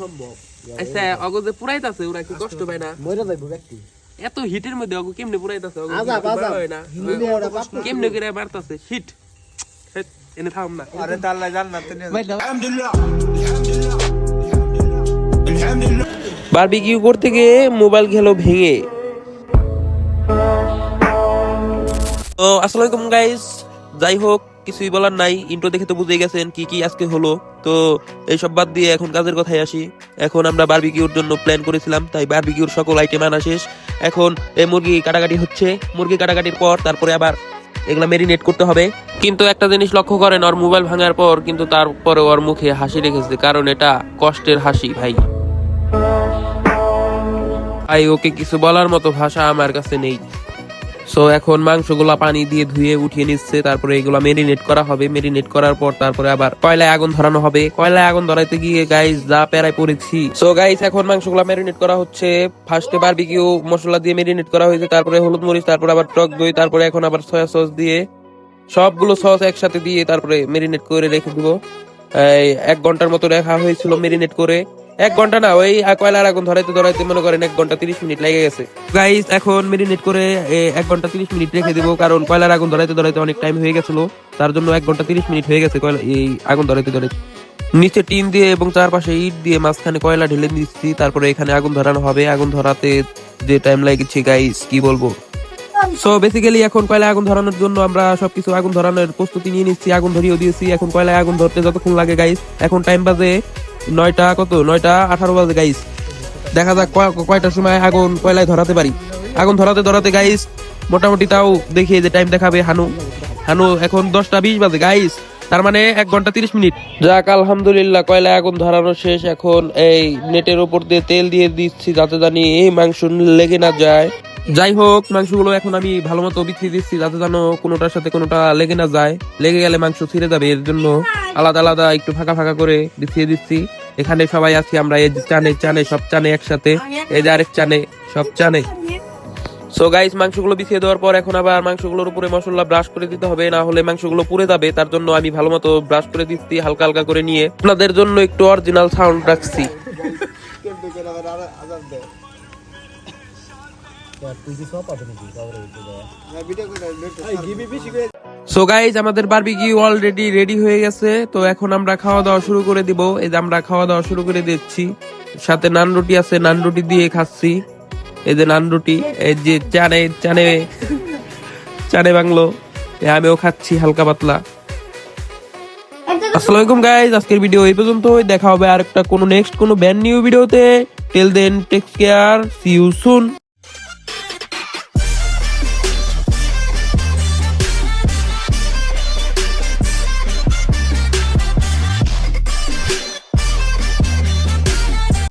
সম্ভব। আচ্ছা অগো যে পুরাইতাছে ওরা কি কষ্ট পায় না? মইরা যাইবো ব্যক্তি এত হিটের মধ্যে অগো কেমনে পুরাইতাছে? অগো আজাব হয় না কেমনে করে মারতাছে হিট এনে থাম না। আরে তো আল্লাহ জান্নাতে নিয়ে বারবিকিউ করতে গিয়ে মোবাইল গেল ভেঙে। তো আসসালামু আলাইকুম গাইস, যাই হোক কিছুই বলার নাই, ইন্ট্রো দেখে তো বুঝে গেছেন কি কি আজকে হলো। তো এইসব বাদ দিয়ে এখন কাজের কথায় আসি। এখন আমরা বারবিকিউর জন্য প্ল্যান করেছিলাম, তাই বারবিকিউর সকল আইটেম আনা শেষ। এখন এই মুরগি কাটাকাটি হচ্ছে, মুরগি কাটাকাটির পর তারপরে আবার এগুলা মেরিনেট করতে হবে। কিন্তু একটা জিনিস লক্ষ্য করেন, ওর মোবাইল ভাঙার পর কিন্তু তারপরে ওর মুখে হাসি রেখেছে, কারণ এটা কষ্টের হাসি ভাই। ভাই ওকে কিছু বলার মতো ভাষা আমার কাছে নেই। সো এখন মাংসগুলা পানি দিয়ে ধুয়ে উঠিয়ে নিচ্ছে, তারপরে এগুলা মেরিনেট করা হবে। মেরিনেট করার পর তারপরে আবার কয়লায় আগুন ধরানো হবে। কয়লায় আগুন ধরাইতে গিয়ে গাইস যা প্যারায় পড়েছি। সো গাইস এখন মাংসগুলা মেরিনেট করা হচ্ছে। ফার্স্টে বারবিকিউ মশলা দিয়ে মেরিনেট করা হয়েছে, তারপরে হলুদ মরিচ, তারপরে আবার টক দই, তারপরে এখন আবার সয়া সস দিয়ে সবগুলো সস একসাথে দিয়ে তারপরে মেরিনেট করে রেখে দিব। 1 ঘন্টার মতো রাখা হয়েছিল মেরিনেট করে। 1 ঘন্টা না, ওই কয়লার আগুন ধরাইতে ধরাইতে মনে করেন 1 ঘন্টা 30 মিনিট লেগে গেছে। গাইস এখন মেরিনেট করে 1 ঘন্টা 30 মিনিট রেখে দিব, কারণ কয়লার আগুন ধরাইতে ধরাইতে অনেক টাইম হয়ে গেছিল, তার জন্য 1 ঘন্টা 30 মিনিট হয়ে গেছে এই আগুন ধরাইতে ধরাইতে। নিচে টিন দিয়ে এবং চারপাশে ইট দিয়ে মাঝখানে কয়লা ঢেলে দিচ্ছি, তারপরে এখানে আগুন ধরানো হবে। আগুন ধরাতে যে টাইম লাগছে গাইস কি বলবো। সো বেসিক্যালি এখন কয়লায় আগুন ধরানোর জন্য আমরা সবকিছু আগুন ধরানোর প্রস্তুতি নিয়ে নিচ্ছি। আগুন ধরিয়ে দিয়েছি। এখন কয়লায় আগুন ধরতে যতক্ষণ লাগে গাইস, এখন টাইম বাজে 9টা 18 বাজে গাইস। দেখা যাক কয়টার সময় আগুন কয়লায় ধরাতে পারি। আগুন ধরাতে ধরাতে গাইস মোটামুটি তাও দেখিয়ে যে টাইম দেখাবে হানু এখন 10টা 20 বাজে গাইস, তার মানে 1 ঘন্টা 30 মিনিট। যাক আলহামদুলিল্লাহ কয়লায় আগুন ধরানো শেষ। এখন এই নেটের উপর দিয়ে তেল দিয়ে দিচ্ছি যাতে জানি এই মাংস লেগে না যায়। যাই হোক মাংসগুলো এখন আমি ভালো মতো বিছিয়ে দিচ্ছি যাতে যেন কোনোটার সাথে কোনোটা লেগে না যায়। লেগে গেলে মাংস ছিঁড়ে যাবে, এর জন্য আলাদা আলাদা একটু ফাঁকা ফাঁকা করে বিছিয়ে দিচ্ছি। এখানে সবাই আছি আমরা, এই চানে সব চানে একসাথে, এই যে আরেক চানে সব চানে। সো গাইস মাংসগুলো বিছিয়ে দেওয়ার পর এখন আবার মাংসগুলোর উপরে মশলা ব্রাশ করে দিতে হবে, না হলে মাংসগুলো পুড়ে যাবে। তার জন্য আমি ভালো মতো ব্রাশ করে দিচ্ছি হালকা হালকা করে নিয়ে। আপনাদের জন্য একটু অরিজিনাল সাউন্ড রাখছি। সো গাইস আমাদের বারবিকিউ অলরেডি রেডি হয়ে গেছে। তো এখন আমরা খাওয়া দাওয়া শুরু করে দিব। এই যে আমরা খাওয়া দাওয়া শুরু করে দিচ্ছি, সাথে নান রুটি আছে, নান রুটি দিয়ে খাচ্ছি। এই যে নান রুটি, এই যে চানে বাংলো, আমিও খাচ্ছি হালকা পাতলা। আসসালামু আলাইকুম গাইস, আজকের ভিডিও এই পর্যন্তই। দেখা হবে আর একটা কোনো নেক্সট কোনো ব্র্যান্ড নিউ ভিডিওতে। Till then take care, see you soon.